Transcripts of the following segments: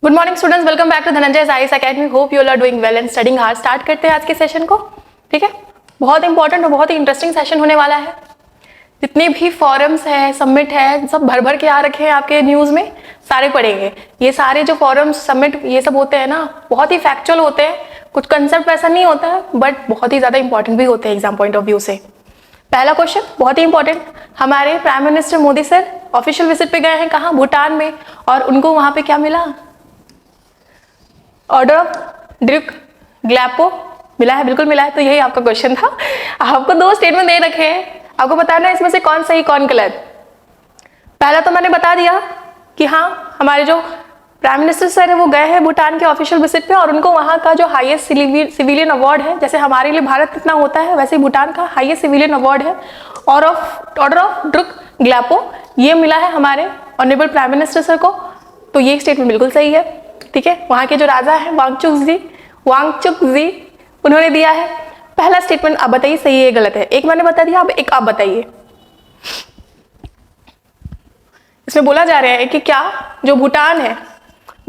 Good morning students, welcome back to Dhananjay IAS Academy. Hope you all are doing well and studying hard. Start करते हैं आज के session को। ठीक है, बहुत इंपॉर्टेंट और बहुत ही इंटरेस्टिंग सेशन होने वाला है। जितने भी फॉरम्स हैं, सबमिट है, सब भर भर के आ रखे हैं आपके न्यूज में, सारे पढ़ेंगे। ये सारे जो फॉरम्स सबमिट ये सब होते हैं ना, बहुत ही फैक्चुअल होते हैं। कुछ कंसेप्ट वैसा नहीं होता है, बट बहुत ही ज्यादा इंपॉर्टेंट भी होते हैं एग्जाम पॉइंट ऑफ व्यू से। पहला क्वेश्चन बहुत ही इंपॉर्टेंट, हमारे prime minister Modi sir official visit पे गए हैं कहाँ? भूटान में। और उनको वहां पे क्या मिला? ऑर्डर ऑफ ड्यूक ग्लैपो मिला है, बिल्कुल मिला है। तो यही आपका क्वेश्चन था। आपको दो स्टेटमेंट दे रखे हैं, आपको बताना है इसमें से कौन सही कौन गलत। पहला तो मैंने बता दिया कि हाँ, हमारे जो प्राइम मिनिस्टर सर है वो गए हैं भूटान के ऑफिशियल विजिट पे और उनको वहाँ का जो हाईएस्ट सिविलियन अवार्ड है, जैसे हमारे लिए भारत कितना होता है वैसे ही भूटान का हाईएस्ट सिविलियन अवार्ड है ऑर्डर ऑफ ड्यूक ग्लैपो, ये मिला है हमारे ऑनरेबल प्राइम मिनिस्टर सर को। तो ये स्टेटमेंट बिल्कुल सही है। ठीक है, वहाँ के जो राजा हैं वांगचुक जी उन्होंने दिया है। पहला स्टेटमेंट आप बताइए सही है गलत है। एक मैंने बता दिया, अब एक आप बताइए। इसमें बोला जा रहा है कि क्या जो भूटान है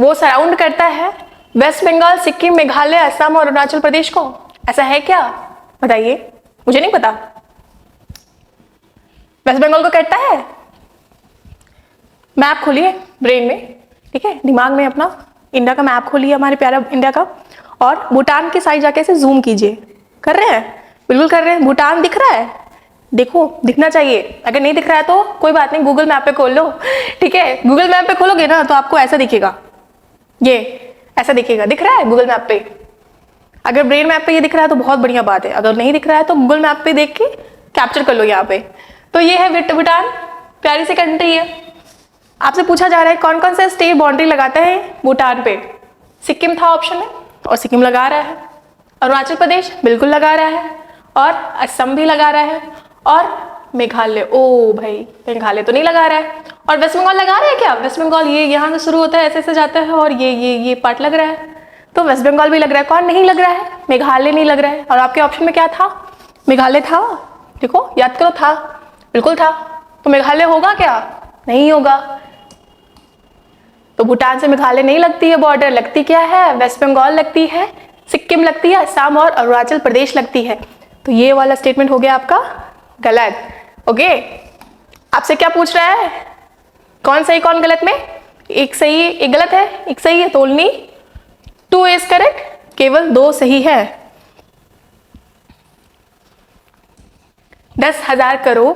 वो सराउंड करता है वेस्ट बंगाल, सिक्किम, मेघालय, असम और अरुणाचल प्रदेश को। ऐसा है क्या? बताइए, मुझे नहीं पता। वेस्ट बंगाल को कहता है? मैप खोलिए ब्रेन में, ठीक है, दिमाग में अपना इंडिया का मैप खोलिए, हमारे प्यारा इंडिया का, और भूटान की साइड जाके ऐसे जूम कीजिए। कर रहे हैं? बिल्कुल कर रहे हैं। भूटान दिख रहा है? देखो, दिखना चाहिए। अगर नहीं दिख रहा है तो कोई बात नहीं, गूगल मैप पे खोल लो। ठीक है, गूगल मैप पे खोलोगे ना तो आपको ऐसा दिखेगा, ये ऐसा दिखेगा। दिख रहा है गूगल मैप पे? अगर ब्रेन मैप पे ये दिख रहा है तो बहुत बढ़िया बात है, अगर नहीं दिख रहा है तो गूगल मैप पे देख के कैप्चर कर लो यहाँ पे। तो ये है भूटान, प्यारी सी कंट्री है। आपसे पूछा जा रहा है कौन कौन से स्टेट बाउंड्री लगाते हैं भूटान पे। सिक्किम था ऑप्शन में और सिक्किम लगा रहा है, अरुणाचल प्रदेश बिल्कुल लगा रहा है, और असम भी लगा रहा है, और मेघालय, ओ भाई मेघालय तो नहीं लगा रहा है। और वेस्ट बंगाल लगा रहा है क्या? वेस्ट बंगाल ये यहाँ से शुरू होता है, ऐसे ऐसे जाता है, और ये पार्ट लग रहा है। तो वेस्ट बंगाल भी लग रहा है। कौन नहीं लग रहा है? मेघालय नहीं लग रहा है। और आपके ऑप्शन में क्या था? मेघालय था। देखो, याद करो, था, बिल्कुल था। तो मेघालय होगा क्या? नहीं होगा। तो भूटान से मेघालय नहीं लगती है बॉर्डर, लगती क्या है? वेस्ट बंगाल लगती है, सिक्किम लगती है, असम और अरुणाचल प्रदेश लगती है। तो ये वाला स्टेटमेंट हो गया आपका गलत। ओके, आपसे क्या पूछ रहा है? कौन सही कौन गलत में? एक सही एक गलत है, एक सही है। तोलनी 2 इज करेक्ट, केवल 2 सही है। 10,000 करोड़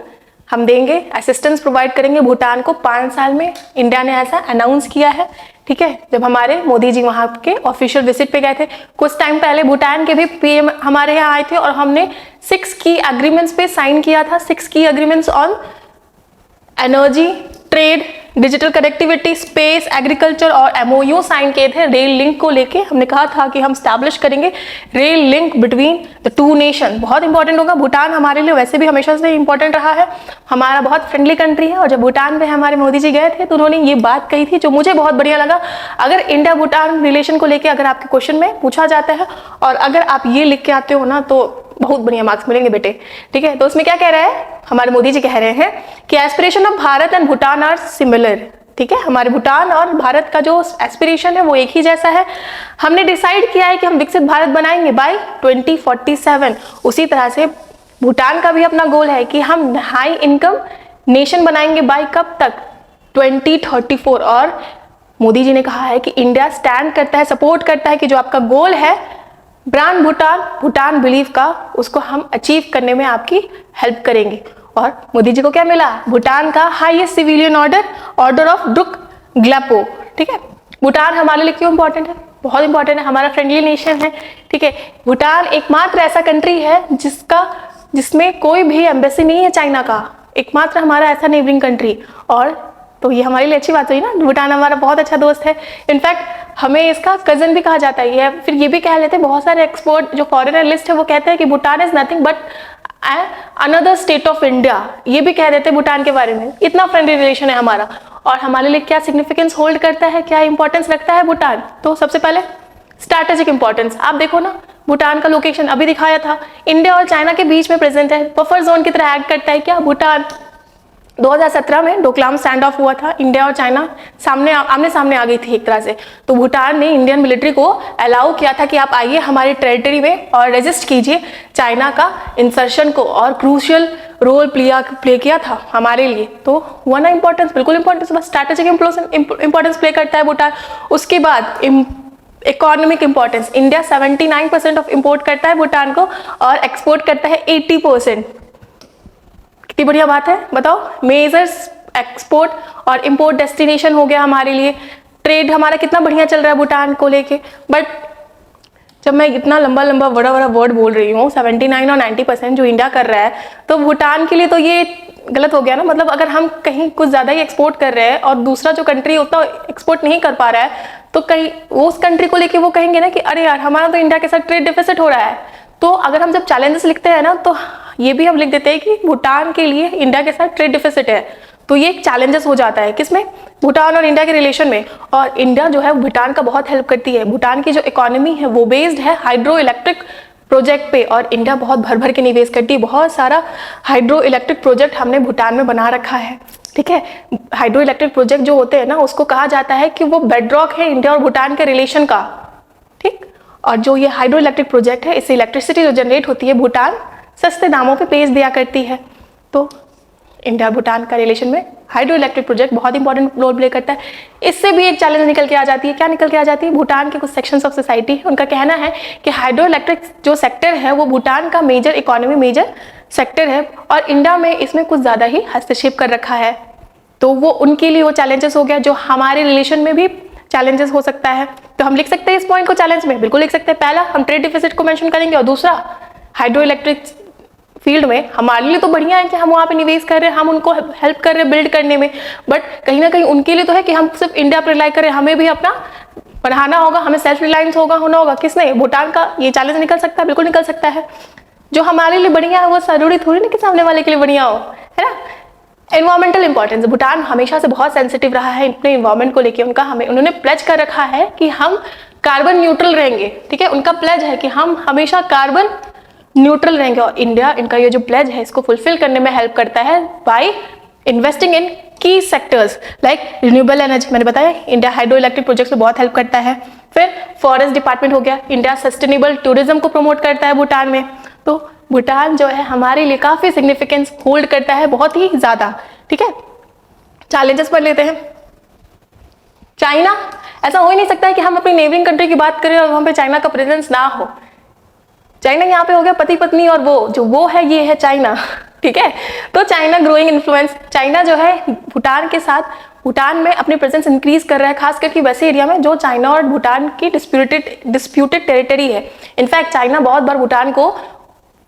हम देंगे, असिस्टेंस प्रोवाइड करेंगे भूटान को 5 साल में। इंडिया ने ऐसा अनाउंस किया है। ठीक है, जब हमारे मोदी जी वहां के ऑफिशियल विजिट पे गए थे कुछ टाइम पहले, भूटान के भी पीएम हमारे यहाँ आए थे और हमने 6 की एग्रीमेंट्स पे साइन किया था। 6 की agreements on energy, trade, digital connectivity, space, agriculture और एमओयू साइन किए थे रेल लिंक को लेके। हमने कहा था कि हम स्टैब्लिश करेंगे rail link between the 2 nation. बहुत इंपॉर्टेंट होगा। भूटान हमारे लिए वैसे भी हमेशा से इंपॉर्टेंट रहा है, हमारा बहुत फ्रेंडली कंट्री है। और जब भूटान में हमारे मोदी जी गए थे तो उन्होंने ये बात कही थी जो मुझे बहुत बढ़िया लगा। अगर इंडिया भूटान रिलेशन को लेकर अगर आपके क्वेश्चन में पूछा जाता है और अगर आप ये लिख के आते हो ना तो बहुत बढ़िया मार्क्स मिलेंगे बेटे। ठीक है, तो उसमें क्या कह रहा है? हमारे मोदी जी कह रहे हैं कि aspiration of Bharat and Bhutan are similar. ठीक है, हमारे भूटान और भारत का जो एस्पिरेशन है वो एक ही जैसा है। हमने डिसाइड किया है कि हम विकसित भारत बनाएंगे बाय 2047। उसी तरह से भूटान का भी अपना गोल है कि हम हाई इनकम नेशन बनाएंगे बाय कब तक? 2034। और मोदी जी ने कहा है कि इंडिया स्टैंड करता है, सपोर्ट करता है कि जो आपका गोल है ब्रांड भूटान बिलीव का, उसको हम अचीव करने में आपकी हेल्प करेंगे। और मोदी जी को क्या मिला? भूटान का highest civilian order of Druk Gyalpo. ठीक है, भूटान हमारे लिए क्यों इंपॉर्टेंट है? बहुत इंपॉर्टेंट है, हमारा फ्रेंडली नेशन है। ठीक है, भूटान एकमात्र ऐसा कंट्री है जिसमें कोई भी एम्बेसी नहीं है चाइना का, एकमात्र हमारा ऐसा नेबरिंग कंट्री। और तो ये हमारे लिए अच्छी बात हुई ना, भूटान हमारा बहुत अच्छा दोस्त है। इनफैक्ट हमें इसका कजन भी कहा जाता है। फिर ये भी कह लेते हैं बहुत सारे एक्सपर्ट जो फॉरेनर लिस्ट है वो कहते हैं कि Bhutan is nothing but another state of India. ये भी कह देते हैं भूटान के बारे में। इतना फ्रेंडली रिलेशन है हमारा। और हमारे लिए क्या सिग्निफिकेंस होल्ड करता है, क्या इंपॉर्टेंस रखता है भूटान? तो सबसे पहले स्ट्रैटेजिक इंपॉर्टेंस। आप देखो ना, भूटान का लोकेशन अभी दिखाया था, इंडिया और चाइना के बीच में प्रेजेंट है, बफर जोन की तरह एक्ट करता है क्या भूटान। 2017 में डोकलाम स्टैंड ऑफ हुआ था, इंडिया और चाइना आमने सामने आ गई थी एक तरह से। तो भूटान ने इंडियन मिलिट्री को अलाउ किया था कि आप आइए हमारी टेरिटरी में और रेजिस्ट कीजिए चाइना का इंसर्शन को, और क्रूशियल रोल प्ले किया था हमारे लिए। तो हुआ ना इंपॉर्टेंस, बिल्कुल इंपॉर्टेंस, स्ट्रैटेजिक इंपॉर्टेंस प्ले करता है भूटान। उसके बाद economic importance, India 79% of import करता है भूटान को और एक्सपोर्ट करता है 80%। कितनी बढ़िया बात है, बताओ। मेजर्स एक्सपोर्ट और इंपोर्ट डेस्टिनेशन हो गया हमारे लिए। ट्रेड हमारा कितना बढ़िया चल रहा है भूटान को लेके। बट जब मैं इतना लंबा बड़ा वर्ड बोल रही हूँ, 79 और 90% जो इंडिया कर रहा है, तो भूटान के लिए तो ये गलत हो गया ना। मतलब अगर हम कहीं कुछ ज्यादा ही एक्सपोर्ट कर रहे हैं और दूसरा जो कंट्री उतना एक्सपोर्ट नहीं कर पा रहा है, तो कहीं उस कंट्री को लेके वो कहेंगे ना कि अरे यार हमारा तो इंडिया के साथ ट्रेड डेफिसिट हो रहा है। तो अगर हम जब चैलेंजेस लिखते हैं ना, तो ये भी हम लिख देते हैं कि भूटान के लिए इंडिया के साथ ट्रेड डेफिसिट है। तो ये एक चैलेंजेस हो जाता है किसमें, भूटान और इंडिया के रिलेशन में। और इंडिया जो है भूटान का बहुत हेल्प करती है। भूटान की जो इकोनॉमी है वो बेस्ड है हाइड्रो इलेक्ट्रिक प्रोजेक्ट पे, और इंडिया बहुत भर के निवेश करती है। बहुत सारा हाइड्रो इलेक्ट्रिक प्रोजेक्ट हमने भूटान में बना रखा है, ठीक है। हाइड्रो इलेक्ट्रिक प्रोजेक्ट जो होते हैं ना, उसको कहा जाता है कि वो बेडरॉक है इंडिया और भूटान के रिलेशन का, ठीक। और जो ये हाइड्रो इलेक्ट्रिक प्रोजेक्ट है, इससे इलेक्ट्रिसिटी जो जनरेट होती है भूटान सस्ते दामों पे बेच दिया करती है। तो इंडिया भूटान का रिलेशन में हाइड्रो इलेक्ट्रिक प्रोजेक्ट बहुत इंपॉर्टेंट रोल प्ले करता है। इससे भी एक चैलेंज निकल के आ जाती है। क्या निकल के आ जाती है, भूटान के कुछ सेक्शंस ऑफ सोसाइटी है, उनका कहना है कि हाइड्रो इलेक्ट्रिक जो सेक्टर है वो भूटान का मेजर इकोनॉमी मेजर सेक्टर है, और इंडिया में इसमें कुछ ज्यादा ही हस्तक्षेप कर रखा है। तो वो उनके लिए वो चैलेंजेस हो गया, जो हमारे रिलेशन में भी चैलेंजेस हो सकता है। तो हम लिख सकते हैं इस पॉइंट को चैलेंज में, बिल्कुल लिख सकते हैं। पहला हम ट्रेड डिफिसिट को मेंशन करेंगे, और दूसरा हाइड्रो इलेक्ट्रिक फील्ड में हमारे लिए तो बढ़िया है कि हम वहाँ पे निवेश कर रहे हैं, हम उनको हेल्प कर रहे हैं बिल्ड करने में, बट कहीं ना कहीं उनके लिए तो है कि हम सिर्फ इंडिया पर रिलाई करें, हमें भी अपना बढ़ाना होगा, हमें सेल्फ रिलायंस होना होगा। किसने, भूटान का ये चैलेंज निकल सकता है, बिल्कुल निकल सकता है। जो हमारे लिए बढ़िया है वो जरूरी थोड़ी ना कि सामने वाले के लिए बढ़िया हो, है ना। एनवायरमेंटल इंपॉर्टेंस, भूटान हमेशा से बहुत सेंसिटिव रहा है अपने एनवायरमेंट को लेके। उन्होंने प्लेज कर रखा है कि हम कार्बन न्यूट्रल रहेंगे, ठीक है। उनका प्लेज है कि हम हमेशा कार्बन न्यूट्रल रहेंगे, और इंडिया इनका ये जो प्लेज है इसको फुलफिल करने में हेल्प करता है बाय इन्वेस्टिंग इन की सेक्टर्स लाइक रिन्यूएबल एनर्जी। मैंने बताया इंडिया हाइड्रो इलेक्ट्रिक प्रोजेक्ट्स में बहुत हेल्प करता है। फिर फॉरेस्ट डिपार्टमेंट हो गया, इंडिया सस्टेनेबल टूरिज्म को प्रमोट करता है भूटान में। तो भूटान जो है हमारे लिए काफी सिग्निफिकेंस होल्ड करता है, बहुत ही ज्यादा, ठीक है। चैलेंजेस पर लेते हैं। चाइना, ऐसा हो ही नहीं सकता है कि हम अपनी नेबरिंग कंट्री की बात करें और वहां पे चाइना का प्रेजेंस ना हो। चाइना यहाँ पे हो गया पति पत्नी, और वो है ये है चाइना, ठीक है। तो चाइना ग्रोइंग इन्फ्लुएंस, चाइना जो है भूटान के साथ, भूटान में अपने प्रेजेंस इंक्रीज कर रहा है, खास करके वैसे एरिया में जो चाइना और भूटान की डिस्प्यूटेड टेरिटरी है। इनफैक्ट चाइना बहुत बार भूटान को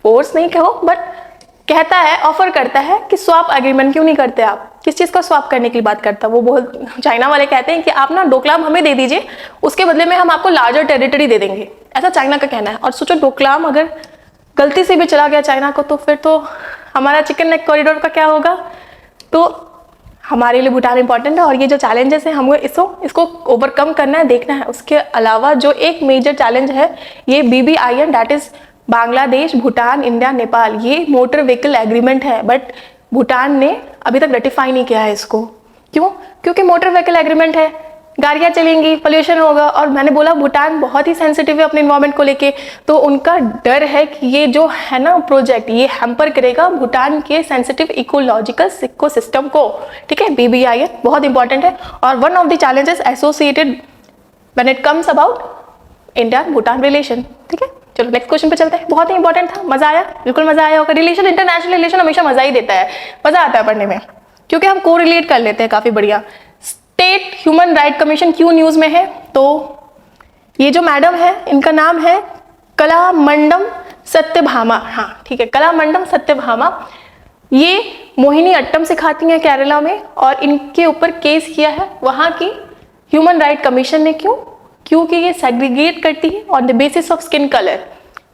फोर्स नहीं कहो बट कहता है, ऑफर करता है कि स्वैप एग्रीमेंट क्यों नहीं करते आप। किस चीज का स्वैप करने की बात करता है वो बहुत, चाइना वाले कहते हैं कि आप ना डोकलाम हमें दे दीजिए, उसके बदले में हम आपको लार्जर टेरिटरी दे देंगे, ऐसा चाइना का कहना है। और सोचो डोकलाम अगर गलती से भी चला गया चाइना को, तो फिर तो हमारा चिकन नेक कॉरिडोर का क्या होगा। तो हमारे लिए भूटान इंपॉर्टेंट है, और ये जो चैलेंजेस है हमें इसको ओवरकम करना है, देखना है। उसके अलावा जो एक मेजर चैलेंज है ये BBIN, that is Bangladesh, Bhutan, India, Nepal, ये मोटर व्हीकल एग्रीमेंट है, बट भूटान ने अभी तक रेटिफाई नहीं किया है इसको। क्यों? क्योंकि मोटर व्हीकल एग्रीमेंट है, गाड़ियां चलेंगी, पोल्यूशन होगा, और मैंने बोला भूटान बहुत ही सेंसिटिव है अपने एनवायरमेंट को लेके। तो उनका डर है कि ये जो है ना प्रोजेक्ट, ये हैम्पर करेगा भूटान के सेंसिटिव इकोलॉजिकल इकोसिस्टम को, ठीक है। BBIN बहुत इंपॉर्टेंट है, और one of the challenges associated when it comes about India Bhutan relation, ठीक है। चलो नेक्स्ट क्वेश्चन पे चलते हैं। बहुत ही इंपॉर्टेंट था, मजा आया, बिल्कुल मजा आया होगा। रिलेशन, इंटरनेशनल रिलेशन हमेशा मजा ही देता है, मजा आता है पढ़ने में, क्योंकि हम को रिलेट कर लेते हैं काफी बढ़िया। स्टेट ह्यूमन राइट कमीशन क्यों न्यूज में है, तो ये जो मैडम है इनका नाम है कलामंडम सत्यभामा, हाँ ठीक है, कलामंडम सत्यभामा। ये मोहिनी अट्टम सिखाती हैं केरला में, और इनके ऊपर केस किया है वहां की ह्यूमन राइट कमीशन ने। क्योंकि ये सेग्रीगेट करती है on the basis of skin colour.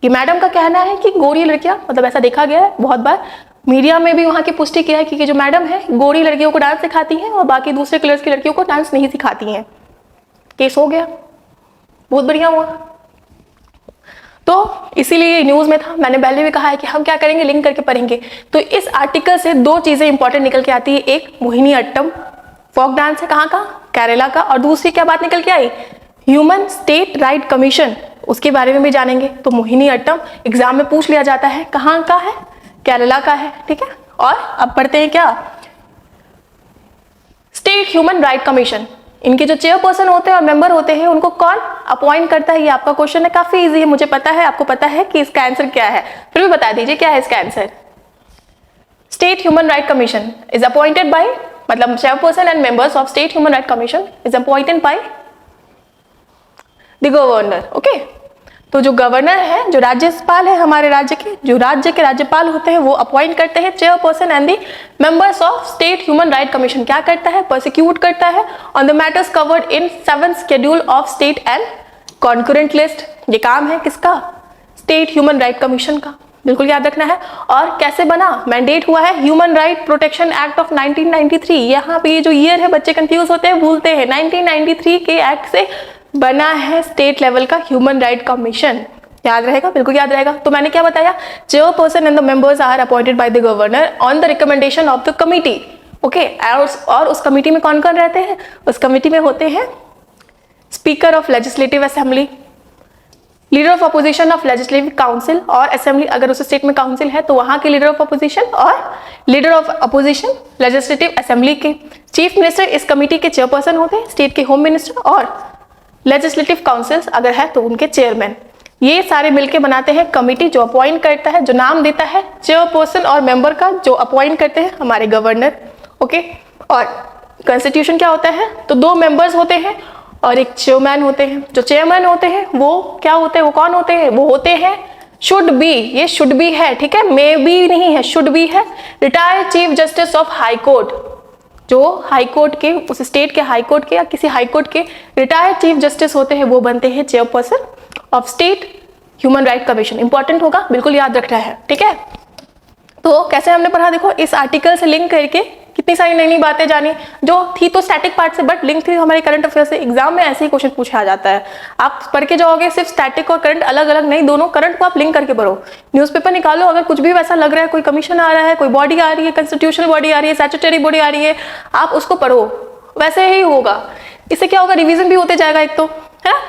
ये मैडम का कहना है कि गोरी लड़कियां, मतलब ऐसा देखा गया है बहुत बार, मीडिया में भी वहां की पुष्टि किया है कि जो मैडम है गोरी लड़कियों को डांस सिखाती हैं और बाकी दूसरे कलर्स की लड़कियों को डांस नहीं सिखाती हैं। केस हो गया, बहुत बढ़िया हुआ। तो इसीलिए न्यूज में था, मैंने पहले भी कहा है कि हम क्या करेंगे, लिंक करके पढ़ेंगे। तो इस आर्टिकल से दो चीजें इंपॉर्टेंट निकल के आती है, एक मोहिनी अट्टम फोक डांस है कहाँ का, केरला का, और दूसरी क्या बात निकल के आई, ह्यूमन स्टेट राइट कमीशन, उसके बारे में भी जानेंगे। तो मोहिनी अट्टम एग्जाम में पूछ लिया जाता है, कहाँ का है, केरला का है, ठीक है। और अब पढ़ते हैं क्या, स्टेट ह्यूमन राइट कमीशन, इनके जो चेयरपर्सन होते हैं और मेंबर होते हैं उनको कौन अपॉइंट करता है, ये आपका क्वेश्चन है, काफी इजी है, मुझे पता है आपको पता है कि इसका आंसर क्या है, फिर भी बता दीजिए क्या है इसका answer. State human right commission is appointed by, मतलब chairperson and members of state human right commission is appointed by the governor, okay. तो जो गवर्नर है, जो राज्यपाल है हमारे राज्य के, जो राज्य के राज्यपाल होते हैं वो अपॉइंट करते हैं chairperson and the members of state human right commission. क्या करता है, प्रोसिक्यूट करता है on the matters covered in 7th schedule of state and concurrent list. ये काम है किसका, स्टेट ह्यूमन राइट कमीशन का, बिल्कुल याद रखना है। और कैसे बना, मैंडेट हुआ है human right protection act of 1993। यहाँ पे ये जो ईयर है बच्चे कंफ्यूज होते हैं, भूलते हैं, 1993 के एक्ट से बना है स्टेट लेवल का ह्यूमन राइट कमीशन, याद रहेगा, बिल्कुल याद रहेगा। तो मैंने क्या बताया, chairperson and the members are appointed by the governor on the recommendation of the committee, okay. और उस कमिटी में कौन कौन रहते हैं, उस कमिटी में होते हैं speaker of legislative assembly, leader of opposition of legislative council और असेंबली, अगर उस स्टेट में काउंसिल है तो वहां के लीडर ऑफ अपोजिशन और leader of opposition legislative assembly के। चीफ मिनिस्टर इस कमिटी के चेयरपर्सन होते हैं, स्टेट के होम मिनिस्टर, और लेजिस्लेटिव काउंसिल्स अगर है तो उनके चेयरमैन। ये सारे मिलके बनाते हैं कमिटी, जो अपॉइंट करता है, जो नाम देता है चेयरपर्सन और मेंबर का, जो अपॉइंट करते हैं हमारे गवर्नर, ओके। और कॉन्स्टिट्यूशन क्या होता है, तो 2 मेंबर्स होते हैं और एक चेयरमैन होते हैं। जो चेयरमैन होते हैं वो क्या होते हैं, वो कौन होते हैं, वो होते हैं शुड बी, ये शुड बी है, ठीक है, मे बी नहीं है, शुड बी है, retired chief justice of high court. जो हाई कोर्ट के, उस स्टेट के हाई कोर्ट के या किसी हाई कोर्ट के रिटायर्ड चीफ जस्टिस होते हैं, वो बनते हैं chairperson of state human right commission. Important होगा, बिल्कुल याद रखना है, ठीक है। तो कैसे हमने पढ़ा, देखो इस आर्टिकल से लिंक करके कितनी सारी नई नई बातें जानी, जो थी तो स्टैटिक पार्ट से, बट लिंक थी हमारे करंट अफेयर से। एग्जाम में ऐसे ही क्वेश्चन पूछा जाता है, आप पढ़ के जाओगे सिर्फ स्टैटिक और करंट अलग अलग नहीं, दोनों करंट को आप लिंक करके पढ़ो। न्यूज़पेपर निकालो, अगर कुछ भी वैसा लग रहा है, कोई कमीशन आ रहा है, कोई बॉडी आ रही है, कॉन्स्टिट्यूशनल बॉडी आ रही है, स्टैट्यूटरी बॉडी आ रही है, आप उसको पढ़ो, वैसे ही होगा। इससे क्या होगा, रिविजन भी होते जाएगा, एक तो है ना,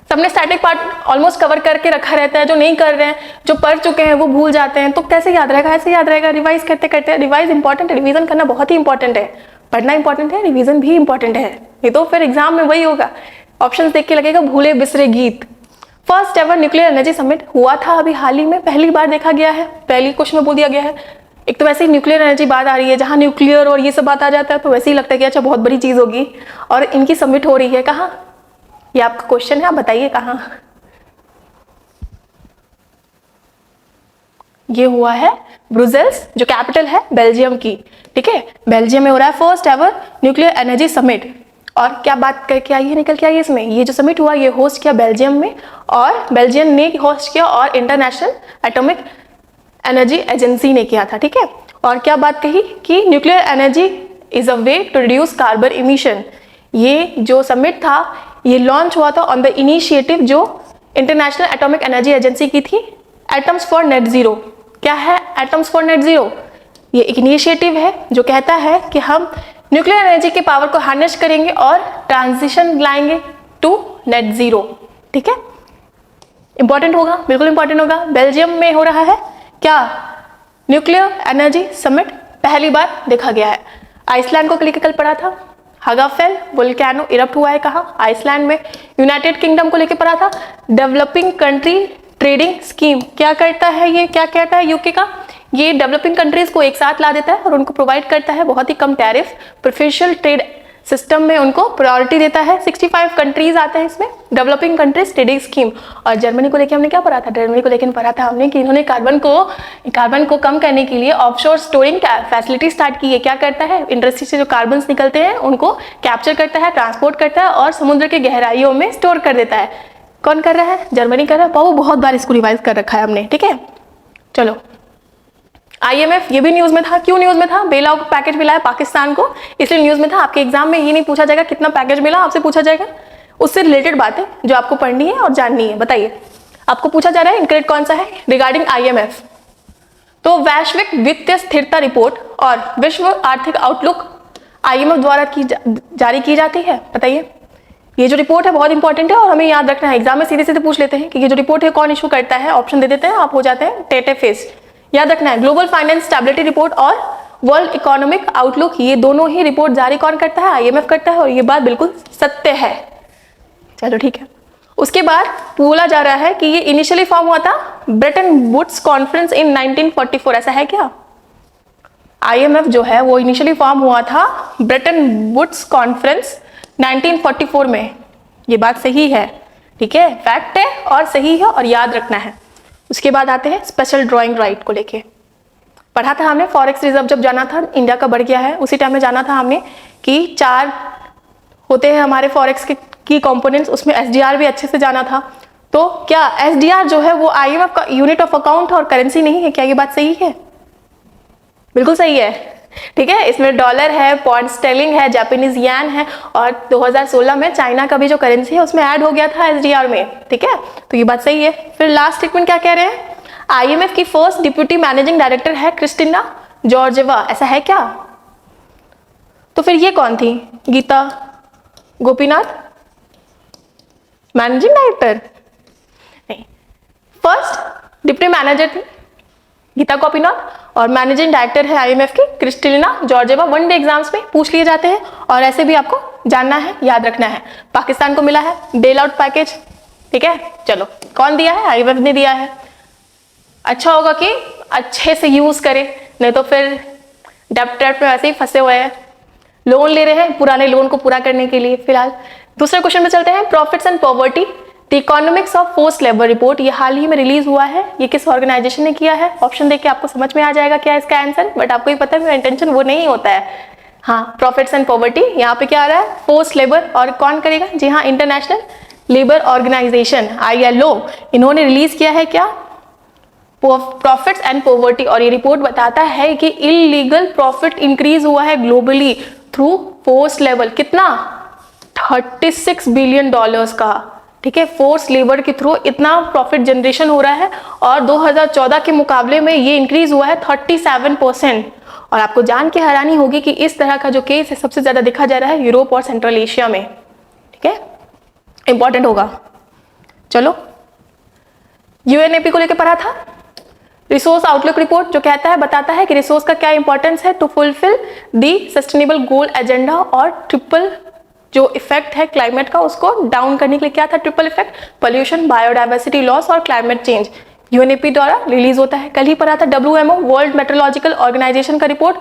सबने स्टैटिक पार्ट ऑलमोस्ट कवर करके रखा रहता है, जो नहीं कर रहे हैं, जो पढ़ चुके हैं वो भूल जाते हैं, तो कैसे याद रहेगा, ऐसे याद रहेगा, रिवाइज करते करते। रिवाइज इंपॉर्टेंट है, रिवीजन करना बहुत ही इंपॉर्टेंट है, पढ़ना इंपॉर्टेंट है, रिवीजन भी इंपॉर्टेंट है, ये तो फिर एग्जाम में वही होगा, ऑप्शंस देख के लगेगा भूले बिसरे गीत। First ever nuclear energy summit हुआ था अभी हाल ही में, पहली बार देखा गया है, पहली क्वेश्चन में बोल दिया गया है। एक तो वैसे ही न्यूक्लियर एनर्जी बात आ रही है, जहाँ न्यूक्लियर और ये सब बात आ जाता है तो वैसे ही लगता है कि अच्छा बहुत बड़ी चीज होगी, और इनकी समिट हो रही है कहाँ, ये आपका क्वेश्चन है, आप बताइए कहाँ। ये हुआ है ब्रुसेल्स, जो कैपिटल है बेल्जियम की, ठीक है, बेल्जियम में हो रहा है first ever nuclear energy summit. और क्या बात करके आई है, निकल के आई है इसमें, ये जो समिट हुआ ये होस्ट किया बेल्जियम में, और बेल्जियम ने होस्ट किया और इंटरनेशनल एटॉमिक एनर्जी एजेंसी ने किया था, ठीक है। और क्या बात कही कि nuclear energy is a way to reduce carbon emission. ये जो समिट था ये लॉन्च हुआ था ऑन द इनिशिएटिव जो इंटरनेशनल एटॉमिक एनर्जी एजेंसी की थी, एटम्स फॉर नेट जीरो। क्या है एटम्स फॉर नेट जीरो, ये एक इनिशिएटिव है जो कहता है कि हम न्यूक्लियर एनर्जी के पावर को हार्नेस करेंगे और ट्रांजिशन लाएंगे टू नेट जीरो, ठीक है। इंपॉर्टेंट होगा, बिल्कुल इंपॉर्टेंट होगा। बेल्जियम में हो रहा है क्या, न्यूक्लियर एनर्जी समिट, पहली बार देखा गया है। आइसलैंड को लेकर कल पढ़ा था, हगाफेल वोल्केनो इरप्ट हुआ है कहाँ, आइसलैंड में। यूनाइटेड किंगडम को लेकर पढ़ा था, डेवलपिंग कंट्री ट्रेडिंग स्कीम, क्या करता है ये, क्या कहता है यूके का, ये डेवलपिंग कंट्रीज को एक साथ ला देता है और उनको प्रोवाइड करता है बहुत ही कम टैरिफ, प्रेफरेंशियल ट्रेड सिस्टम में उनको प्रायोरिटी देता है। 65 कंट्रीज आते हैं इसमें, डेवलपिंग कंट्रीज ट्रेडिंग स्कीम। और जर्मनी को लेकर हमने क्या पढ़ा था, जर्मनी को लेकर पढ़ा था हमने कि इन्होंने कार्बन को कम करने के लिए ऑफशोर स्टोरिंग फैसिलिटी स्टार्ट की है। क्या करता है, इंडस्ट्री से जो कार्बन निकलते हैं उनको कैप्चर करता है, ट्रांसपोर्ट करता है और समुद्र के गहराइयों में स्टोर कर देता है। कौन कर रहा है, जर्मनी कर रहा है। बहुत बार इसको रिवाइज कर रखा है हमने, ठीक है। चलो, IMF ये भी न्यूज में था, क्यों न्यूज में था, बेल आउट पैकेज मिला है पाकिस्तान को, इसलिए न्यूज में था। आपके एग्जाम में ये नहीं पूछा जाएगा कितना पैकेज मिला, आपसे पूछा जाएगा उससे रिलेटेड बातें जो आपको पढ़नी है और जाननी है। बताइए आपको पूछा जा रहा है इनकरेक्ट कौन सा है रिगार्डिंग IMF। तो वैश्विक वित्तीय स्थिरता रिपोर्ट और विश्व आर्थिक आउटलुक IMF द्वारा जारी की जाती है। बताइए, ये जो रिपोर्ट है बहुत इंपॉर्टेंट है और हमें याद रखना है। एग्जाम में सीधे सीधे पूछ लेते हैं कि ये जो रिपोर्ट है कौन इशू करता है, ऑप्शन दे देते हैं, आप हो जाते हैं टेटे फेस। याद रखना है ग्लोबल फाइनेंस स्टेबिलिटी रिपोर्ट और वर्ल्ड इकोनॉमिक आउटलुक, ये दोनों ही रिपोर्ट जारी कौन करता है, IMF करता है, और ये बात बिल्कुल सत्य है। चलो ठीक है। उसके बाद बोला जा रहा है कि ये इनिशियली फॉर्म हुआ था ब्रेटन वुड्स कॉन्फ्रेंस इन 1944, ऐसा है क्या? IMF जो है वो इनिशियली फॉर्म हुआ था ब्रेटन वुड्स कॉन्फ्रेंस 1944 में। ये बात सही है, ठीक है, फैक्ट है और सही है और याद रखना है। उसके बाद आते हैं स्पेशल ड्राइंग राइट को लेके। पढ़ा था हमने फॉरेक्स रिजर्व जब जाना था, इंडिया का बढ़ गया है, उसी टाइम में जाना था हमने कि 4 होते हैं हमारे फॉरेक्स के की कंपोनेंट्स, उसमें SDR भी अच्छे से जाना था। तो क्या SDR जो है वो IMF का यूनिट ऑफ अकाउंट और करेंसी नहीं है? क्या ये बात सही है? बिल्कुल सही है, ठीक है। इसमें डॉलर है, पॉन्ड स्टेर्लिंग है, जापानीज येन है, और 2016 में चाइना का भी जो करेंसी है उसमें ऐड हो गया था SDR में, ठीक है। तो ये बात सही है। फिर लास्ट स्टेटमेंट क्या कह रहे हैं, IMF की फर्स्ट डिप्यूटी मैनेजिंग डायरेक्टर है क्रिस्टिना जॉर्जेवा, ऐसा है क्या? तो फिर ये कौन थी? Gita Gopinath managing director? नहीं, फर्स्ट डिप्टी मैनेजर थी गीता गोपीनाथ और मैनेजिंग डायरेक्टर है IMF की क्रिस्टिना जॉर्जेवा। वनडे एग्जाम्स में पूछ लिए जाते हैं और ऐसे भी आपको जानना है, याद रखना है। पाकिस्तान को मिला है बेल आउट पैकेज, ठीक है। चलो, कौन दिया है? IMF ने दिया है। अच्छा होगा कि अच्छे से यूज करें, नहीं तो फिर डेब्ट ट्रैप में वैसे ही फंसे हुए हैं, लोन ले रहे हैं पुराने लोन को पूरा करने के लिए। फिलहाल दूसरे क्वेश्चन में चलते हैं। Profits and poverty the economics of forced labour report, ये हाल ही में रिलीज हुआ है। ये किस ऑर्गेनाइजेशन ने किया है? ऑप्शन देख के आपको समझ में आ जाएगा क्या इसका आंसर, बट आपको ही पता है मेरा इंटेंशन वो नहीं होता है। हाँ, प्रॉफिट्स एंड पॉवर्टी, यहाँ पे क्या आ रहा है? Forced labour. और कौन करेगा? जी हाँ, इंटरनेशनल लेबर ऑर्गेनाइजेशन ILO, इन्होंने रिलीज किया है क्या? Profits and poverty. और ये रिपोर्ट बताता है कि इलीगल प्रॉफिट इंक्रीज हुआ है ग्लोबली थ्रू फोर्स्ड लेबर। कितना? $36 बिलियन का, ठीक है। फोर्स लेबर के थ्रू इतना प्रॉफिट जनरेशन हो रहा है और 2014 के मुकाबले में ये इंक्रीज हुआ है 37%। और आपको जान के हैरानी होगी कि इस तरह का जो केस है सबसे ज्यादा देखा जा रहा है यूरोप और सेंट्रल एशिया में, ठीक है, इंपॉर्टेंट होगा। चलो, UNEP को लेकर पढ़ा था रिसोर्स आउटलुक रिपोर्ट, जो कहता है बताता है कि रिसोर्स का क्या इंपॉर्टेंस है to fulfil the sustainable goal agenda, और ट्रिपल जो इफेक्ट है क्लाइमेट का उसको डाउन करने के लिए क्या था? Triple effect, pollution, biodiversity loss और क्लाइमेट चेंज, UNEP द्वारा रिलीज होता है। कल ही पढ़ा था WMO वर्ल्ड मेट्रोलॉजिकल ऑर्गेनाइजेशन का रिपोर्ट,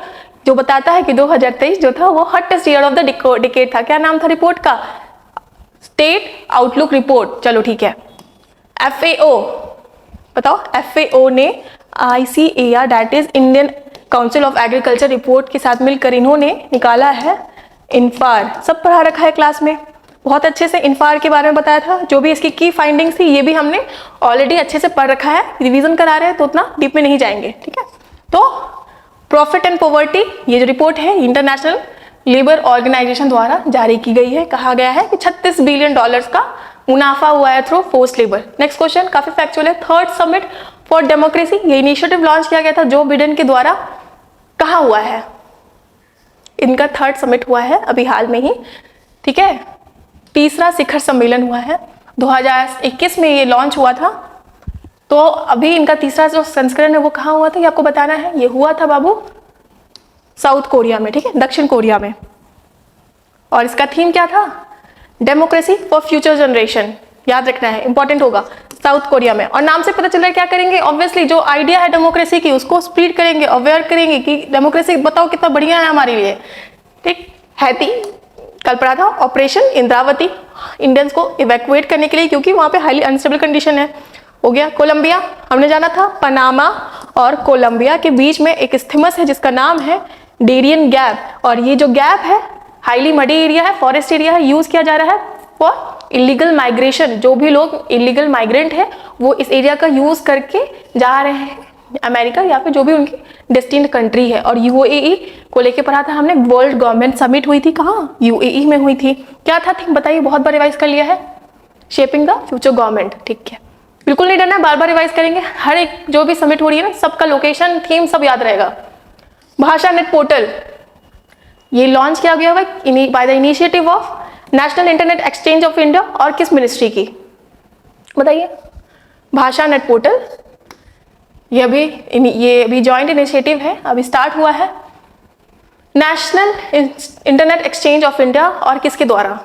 जो बताता है कि 2023 जो था वो hottest year of the decade था। क्या नाम था रिपोर्ट का? State outlook report. चलो ठीक है। FAO बताओ, FAO ने ICAR that is Indian council of agriculture report के साथ मिलकर इन्होंने निकाला है इन्फार। सब पढ़ा रखा है क्लास में, बहुत अच्छे से इन्फार के बारे में बताया था। जो भी इसकी की फाइंडिंग्स थी ये भी हमने ऑलरेडी अच्छे से पढ़ रखा है, रिवीजन करा रहे हैं तो उतना डीप में नहीं जाएंगे, ठीक है। तो प्रॉफिट एंड पॉवर्टी, ये जो रिपोर्ट है इंटरनेशनल लेबर ऑर्गेनाइजेशन द्वारा जारी की गई है। कहा गया है कि $36 बिलियन का मुनाफा हुआ है through forced labour. Next question काफी फैक्चुअल है। थर्ड समिट फॉर डेमोक्रेसी, ये इनिशिएटिव लॉन्च किया गया था जो बिडेन के द्वारा, कहाँ हुआ है? इनका थर्ड समिट हुआ है अभी हाल में ही, ठीक है। तीसरा शिखर सम्मेलन हुआ है 2021 में, ये लॉन्च हुआ था। तो अभी इनका तीसरा जो संस्करण है वो कहाँ हुआ था ये आपको बताना है। ये हुआ था बाबू साउथ कोरिया में, ठीक है, दक्षिण कोरिया में। और इसका थीम क्या था? डेमोक्रेसी फॉर फ्यूचर जनरेशन, याद रखना है, इंपॉर्टेंट होगा। साउथ कोरिया में, और नाम से पता चल रहा है क्या करेंगे, ऑब्वियसली जो आइडिया है डेमोक्रेसी की उसको स्प्रेड करेंगे, अवेयर करेंगे कि डेमोक्रेसी बताओ कितना बढ़िया है हमारे लिए, ठीक है। कल पढ़ा था ऑपरेशन इंद्रावती, इंडियंस को इवैक्यूएट करने के लिए, क्योंकि वहां पे हाईली अनस्टेबल कंडीशन है। हो गया। कोलंबिया हमने जाना था, पनामा और कोलंबिया के बीच में एक स्थिमस है जिसका नाम है डेरियन गैप, और ये जो गैप है हाईली मडी एरिया है, फॉरेस्ट एरिया है, यूज किया जा रहा है फॉर इलीगल माइग्रेशन। जो भी लोग इलीगल माइग्रेंट है वो इस एरिया का यूज करके जा रहे हैं अमेरिका या फिर जो भी उनकी डेस्टिन्ड कंट्री है। और UAE को लेके पढ़ा था हमने, वर्ल्ड गवर्नमेंट समिट हुई थी, कहाँ? UAE में हुई थी। क्या था? ठीक बताइए, बहुत बार रिवाइज कर लिया है। शेपिंग द फ्यूचर गवर्नमेंट, ठीक है। बिल्कुल नहीं डरना है, बार बार रिवाइज करेंगे। हर एक जो भी सबमिट हो रही है ना, सबका लोकेशन, थीम सब याद रहेगा। भाषा नेट पोर्टल ये लॉन्च किया गया हुआ by the initiative of national internet exchange of India और किस मिनिस्ट्री की, बताइए। भाषा नेट पोर्टल ये अभी जॉइंट इनिशिएटिव है, अभी स्टार्ट हुआ है national internet exchange of India और किसके द्वारा।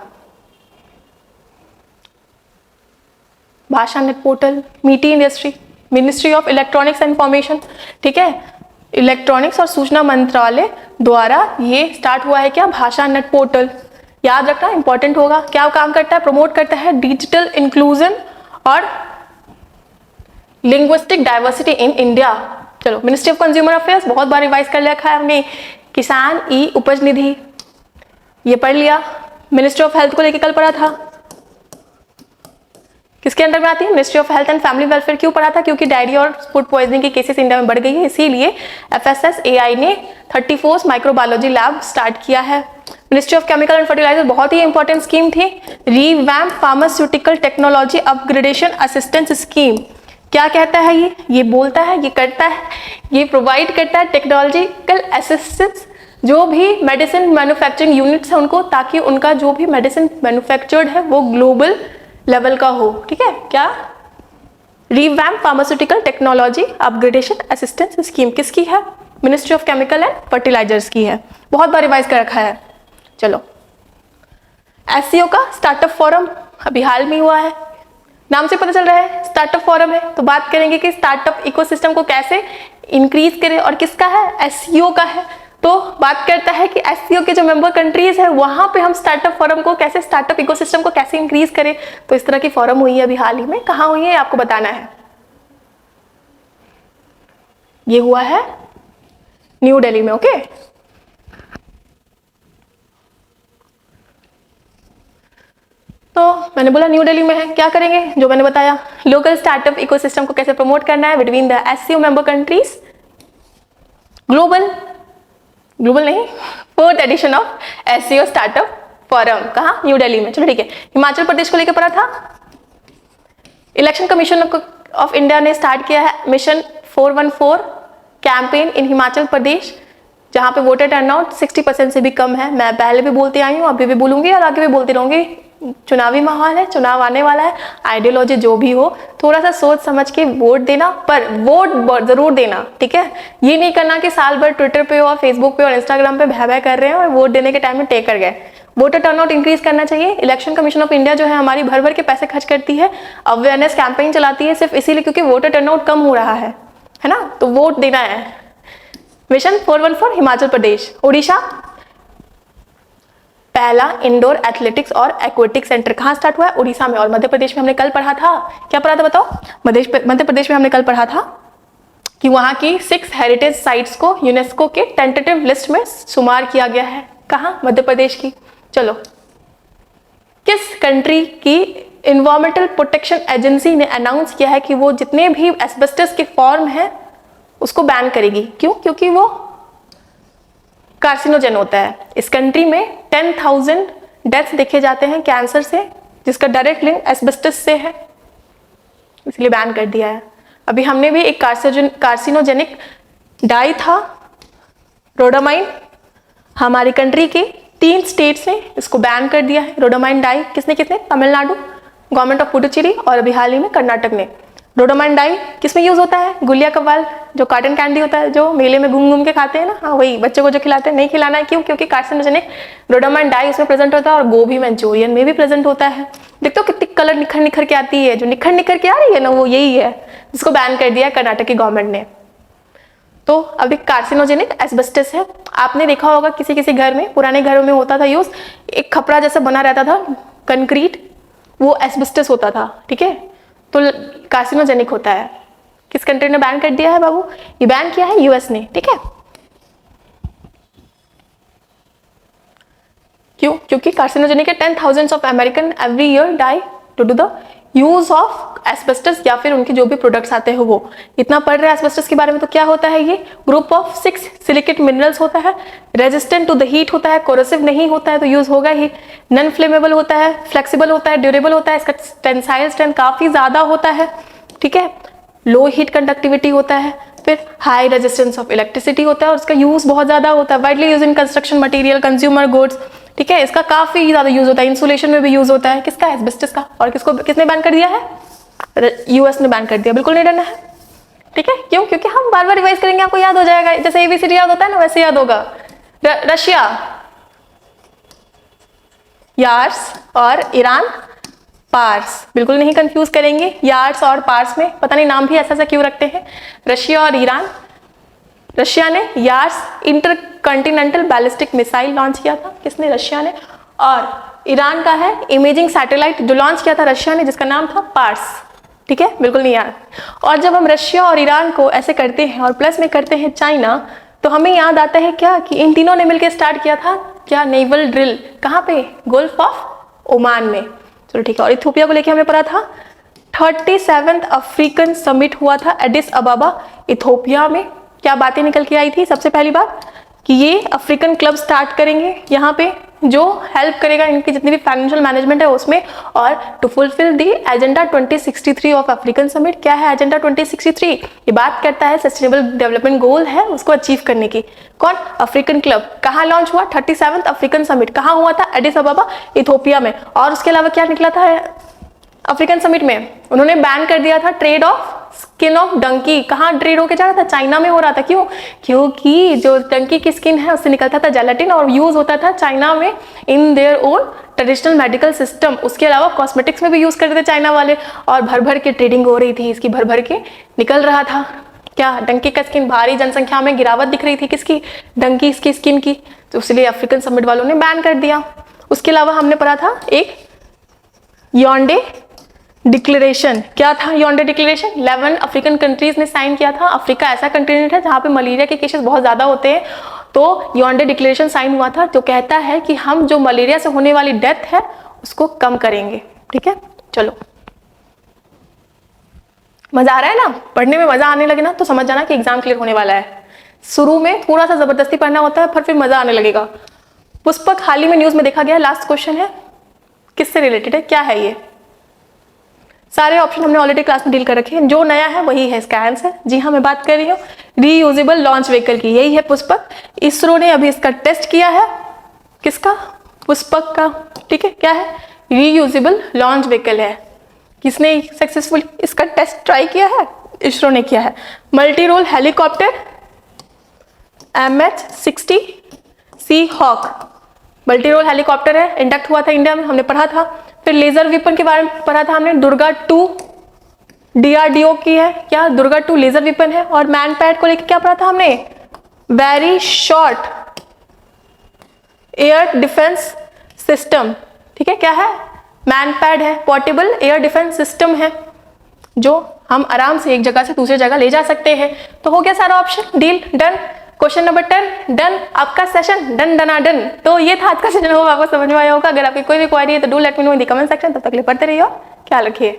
भाषा नेट पोर्टल, मीटी industry, ministry of electronics and information, ठीक है, इलेक्ट्रॉनिक्स और सूचना मंत्रालय द्वारा ये स्टार्ट हुआ है क्या, भाषा नेट पोर्टल। याद रखना इंपॉर्टेंट होगा। क्या काम करता है, प्रमोट करता है डिजिटल इंक्लूजन और लिंग्विस्टिक डाइवर्सिटी इन इंडिया। चलो, मिनिस्ट्री ऑफ कंज्यूमर अफेयर्स बहुत बार रिवाइज कर लिया है हमने। किसान ई उपज निधि ये पढ़ लिया। मिनिस्ट्री ऑफ हेल्थ को लेकर कल पढ़ा था, किसके अंडर में आती है, ministry of health and family welfare. क्यों पढ़ा था, क्योंकि डायरिया और फूड पॉइजनिंग के केसेस इंडिया में बढ़ गई है, इसीलिए FSSAI ने 34 माइक्रोबायोलॉजी लैब स्टार्ट किया है। Ministry of chemical and fertiliser बहुत ही इंपॉर्टेंट स्कीम थी, revamp pharmaceutical technology upgradation assistance scheme. क्या कहता है ये बोलता है, ये करता है, ये प्रोवाइड करता है टेक्नोलॉजिकल असिस्टेंस जो भी मेडिसिन मैन्युफैक्चरिंग यूनिट्स है उनको, ताकि उनका जो भी मेडिसिन मैन्युफैक्चर्ड है वो ग्लोबल लेवल का हो, ठीक है। क्या, revamp pharmaceutical technology upgradation assistance scheme किसकी है, ministry of chemical and fertilisers की है। बहुत बार रिवाइज कर रखा है। चलो, SCO का स्टार्टअप फोरम अभी हाल में हुआ है, नाम से पता चल रहा है स्टार्टअप फोरम है। तो बात करेंगे कि स्टार्टअप इकोसिस्टम को कैसे इंक्रीज करें, और किसका है, SCO का है। तो बात करता है कि SCO के जो मेंबर कंट्रीज है वहां पे हम स्टार्टअप फोरम को कैसे, स्टार्टअप इकोसिस्टम को कैसे इंक्रीज करें। तो इस तरह की फोरम हुई है अभी हाल ही में। कहाँ हुई है आपको बताना है। ये हुआ है न्यू दिल्ली में, ओके। तो मैंने बोला न्यू दिल्ली में है, क्या करेंगे, जो मैंने बताया, लोकल स्टार्टअप इकोसिस्टम को कैसे प्रमोट करना है between the SCO member countries. Global नहीं, 4th edition of SCO startup forum, कहाँ, न्यू दिल्ली में। चलो ठीक है, हिमाचल प्रदेश को लेकर पढ़ा था। इलेक्शन कमीशन ऑफ इंडिया ने स्टार्ट किया है mission 414 campaign in Himachal Pradesh, जहां पे वोटर टर्नआउट 60% से भी कम है। मैं पहले भी बोलती आई हूँ, अभी भी बोलूंगी और आगे भी बोलती रहूंगी। चुनावी माहौल है, चुनाव आने वाला है, आइडियोलॉजी जो भी हो थोड़ा सा सोच समझ के वोट देना, पर वोट जरूर देना, ठीक है। ये नहीं करना कि साल भर ट्विटर पे और फेसबुक पे और इंस्टाग्राम पे भय कर रहे हैं और वोट देने के टाइम में टेक कर गए। वोटर टर्नआउट इंक्रीज करना चाहिए। इलेक्शन कमीशन ऑफ इंडिया जो है हमारी भर भर के पैसे खर्च करती है, अवेयरनेस कैंपेन चलाती है, सिर्फ इसीलिए क्योंकि वोटर टर्नआउट कम हो रहा है ना। तो वोट देना है। मिशन 414 हिमाचल प्रदेश। उड़ीसा, पहला इंडोर एथलेटिक्स और एक्वेटिक सेंटर कहाँ स्टार्ट हुआ है, उड़ीसा में। और मध्य प्रदेश में हमने कल पढ़ा था, क्या पढ़ा था बताओ, मध्य प्रदेश में हमने कल पढ़ा था कि वहां की 6 हेरिटेज साइट्स को यूनेस्को के टेंटेटिव लिस्ट में शुमार किया गया है। कहाँ, मध्य प्रदेश की। चलो, किस कंट्री की एनवायरमेंटल प्रोटेक्शन एजेंसी ने अनाउंस किया है कि वो जितने भी एस्बेस्टस के फॉर्म है उसको बैन करेगी। क्यों, क्योंकि वो कार्सिनोजन होता है। इस कंट्री में 10,000 डेथ्स देखे जाते हैं कैंसर से, जिसका डायरेक्ट लिंक एस्बेस्टस से है, इसलिए बैन कर दिया है। अभी हमने भी एक कार्सिनोजेनिक डाई था, रोडामाइन, हमारी कंट्री के 3 स्टेट्स ने इसको बैन कर दिया है। रोडामाइन डाई किसने, तमिलनाडु, गवर्नमेंट ऑफ पुडुचेरी, और अभी हाल ही में कर्नाटक ने। रोडामाइन डाई किसमें यूज होता है, गुलिया कव्वाल, जो कॉटन कैंडी होता है जो मेले में घूम घूम के खाते हैं ना, हाँ वही बच्चों को जो खिलाते हैं, नहीं खिलाना है। क्यों, क्योंकि कार्सिनोजेनिक रोडामाइन डाई उसमें प्रेजेंट होता है, और गोभी मंचूरियन में भी प्रेजेंट होता है। देखते हो कितनी कलर निखर के आती है, जो निखर के आ रही है ना, वो यही है जिसको बैन कर दिया कर्नाटक की गवर्नमेंट ने। तो अभी कार्सिनोजेनिक एस्बेस्टस है। आपने देखा होगा किसी घर में, पुराने घरों में होता था यूज, एक खपड़ा जैसा बना रहता था कंक्रीट, वो एस्बेस्टस होता था, ठीक है। तो कार्सिनोजेनिक होता है। किस कंट्री ने बैन कर दिया है बाबू, ये बैन किया है US ने, ठीक है। क्यों, क्योंकि कार्सिनोजेनिक है। 10,000 of American every year die to do the use of asbestos, या फिर उनके जो भी प्रोडक्ट्स आते हैं वो। इतना पढ़ रहे हैं एस्बेस्टस के बारे में, तो क्या होता है, ये ग्रुप ऑफ 6 सिलिकेट मिनरल्स होता है, रेजिस्टेंट टू द हीट होता है, कोरोसिव नहीं होता है तो यूज होगा ही, नॉन फ्लेमेबल होता है, फ्लेक्सिबल होता है, ड्यूरेबल होता है, इसका टेंसाइल स्ट्रेंथ काफी ज्यादा होता है, ठीक है, लो हीट कंडक्टिविटी होता है, फिर हाई रेजिस्टेंस ऑफ इलेक्ट्रिसिटी होता है और उसका यूज बहुत ज़्यादा होता है, widely use in construction material, consumer goods, ठीक है, इसका काफ़ी ज़्यादा यूज होता है, इंसुलेशन में भी यूज होता है, किसका, एस्बेस्टस का। और किसने बैन कर दिया है, यूएस ने बैन कर दिया, बिल्कुल नहीं डरना है, ठीक है। क्यों, क्योंकि हम बार बार रिवाइज करेंगे, आपको याद हो जाएगा, जैसे एबीसीडी याद होता है ना वैसे याद होगा। रशिया, यार्स और ईरान पार्स, बिल्कुल नहीं कंफ्यूज करेंगे, यार्स और पार्स में पता नहीं नाम भी ऐसा क्यों रखते हैं। रशिया और ईरान, रशिया ने Yars intercontinental ballistic missile launch किया था, किसने, रशिया ने। और ईरान का है इमेजिंग सैटेलाइट जो लॉन्च किया था रशिया ने, जिसका नाम था पार्स, ठीक है, बिल्कुल नहीं याद। और जब हम रशिया और ईरान को ऐसे करते हैं और प्लस में करते हैं चाइना, तो हमें याद आता है क्या कि इन तीनों ने मिलकर स्टार्ट किया था क्या, नेवल ड्रिल, कहाँ पे, गल्फ ऑफ ओमान में। चलो ठीक है, और इथियोपिया को लेके हमें पता था 37th अफ्रीकन समिट हुआ था एडिस अबाबा इथियोपिया में। क्या बातें निकल के आई थी, सबसे पहली बात कि ये अफ्रीकन क्लब स्टार्ट करेंगे यहाँ पे, जो हेल्प करेगा इनकी जितनी भी फाइनेंशियल मैनेजमेंट है उसमें, और to fulfil the agenda 2063 of African summit. क्या है एजेंडा 2063, ये बात करता है सस्टेनेबल डेवलपमेंट गोल है उसको अचीव करने की। कौन, अफ्रीकन क्लब। कहाँ लॉन्च हुआ, 37th अफ्रीकन समिट, कहाँ हुआ था, एडिस अबाबा इथियोपिया में। और उसके अलावा क्या निकला था अफ्रीकन समिट में, उन्होंने बैन कर दिया था trade of skin of donkey. कहाँ ट्रेड होके जा रहा था, चाइना में हो रहा था। क्यों, क्योंकि जो डंकी की स्किन है उससे निकलता था जेलेटिन और यूज होता था चाइना में in their own traditional medical system. उसके अलावा कॉस्मेटिक्स में भी यूज करते थे चाइना वाले, और भर भर के ट्रेडिंग हो रही थी इसकी, भर भर के निकल रहा था। क्या, डंकी का स्किन, भारी जनसंख्या में गिरावट दिख रही थी किसकी, डंकी की स्किन की, तो इसलिए अफ्रीकन समिट वालों ने बैन कर दिया। उसके अलावा हमने पढ़ा था एक याओंडे डिक्लेरेशन। क्या था याओंडे डिक्लेरेशन, 11 अफ्रीकन कंट्रीज ने साइन किया था। अफ्रीका ऐसा कंटिनेंट है जहाँ पे मलेरिया के केसेस बहुत ज़्यादा होते हैं, तो याओंडे डिक्लेरेशन साइन हुआ था जो कहता है कि हम जो मलेरिया से होने वाली डेथ है उसको कम करेंगे, ठीक है। चलो, मजा आ रहा है ना, पढ़ने में मजा आने लगे ना तो समझ जाना कि एग्जाम क्लियर होने वाला है। शुरू में थोड़ा सा जबरदस्ती पढ़ना होता है, फिर मजा आने लगेगा। पुष्पक हाल ही में न्यूज में देखा गया, लास्ट क्वेश्चन है, किससे रिलेटेड है, क्या है ये, सारे ऑप्शन हमने ऑलरेडी क्लास में डील कर रखे हैं, जो नया है वही है इसका आंसर। जी हाँ, मैं बात कर रही हूँ रीयूजेबल लॉन्च व्हीकल की, यही है पुष्पक। इसरो ने अभी इसका टेस्ट किया है, किसका, पुष्पक का, ठीक है। क्या है, रीयूजेबल लॉन्च व्हीकल है। किसने सक्सेसफुली इसका टेस्ट ट्राई किया है, इसरो ने किया है। मल्टी रोल हेलीकॉप्टर MH-60 सी हॉक, मल्टी रोल हेलीकॉप्टर है, इंडक्ट हुआ था इंडिया में, हमने पढ़ा था। फिर लेजर वेपन के बारे में पढ़ा था हमने, दुर्गा 2 DRDO की है, क्या, दुर्गा 2 लेजर वेपन है। और मैन पैड को लेकर क्या पढ़ा था हमने, very short air defence system, ठीक है। क्या है, मैन पैड है, पोर्टेबल एयर डिफेंस सिस्टम है, जो हम आराम से एक जगह से दूसरी जगह ले जा सकते हैं। तो हो गया सारा option, deal done. Question number 10 done, आपका सेशन डन डना डन। तो ये था आज का सेशन, आपको समझ में आया होगा। अगर आपकी कोई भी क्वेरी है तो do let me know in the comment section. तब तक के लिए पढ़ते रहिए और ख्याल रखिए।